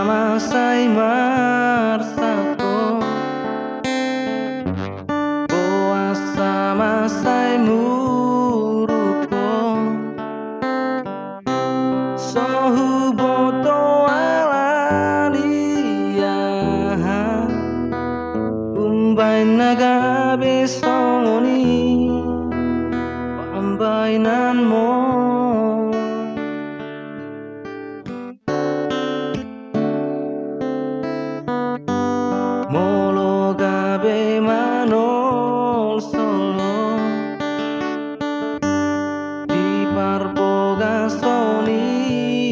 masay marsako boa sama say muruko sohu boto alaria umbay nagabe songoni pambainan mo molo gabe manol solo di parboga sonito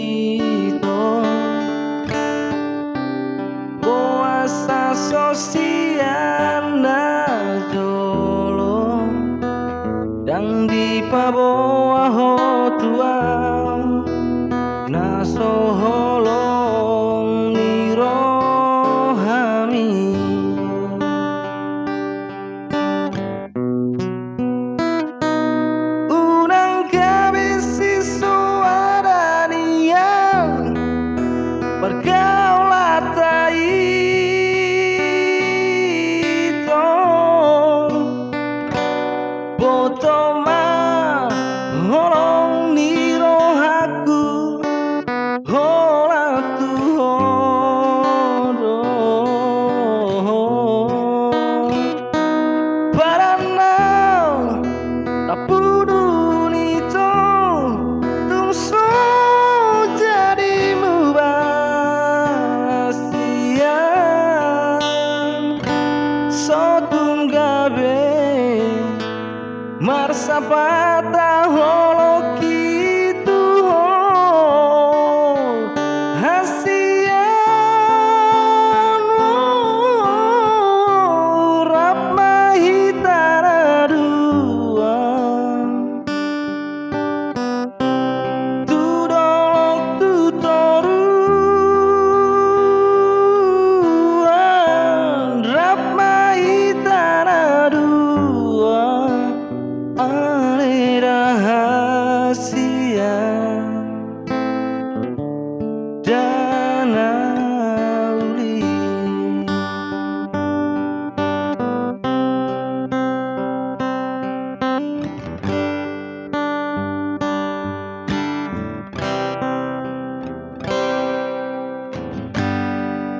boasa sosiana jolo dang di paboa hotuang naso holong niro pergaulan itu botoma holong niro haku hola tuhodo paranau tapudu nito tungso marsapata holo kitu hasian rap mahitara dua tudolok tutoruan rap mahitara dua ale rahasia Danauli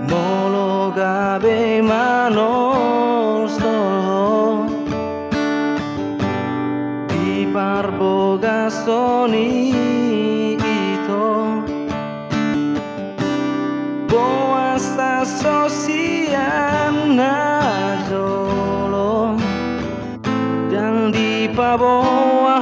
molo gabe manol solo parboga soni itu boasa sosiana jolo yang di paboa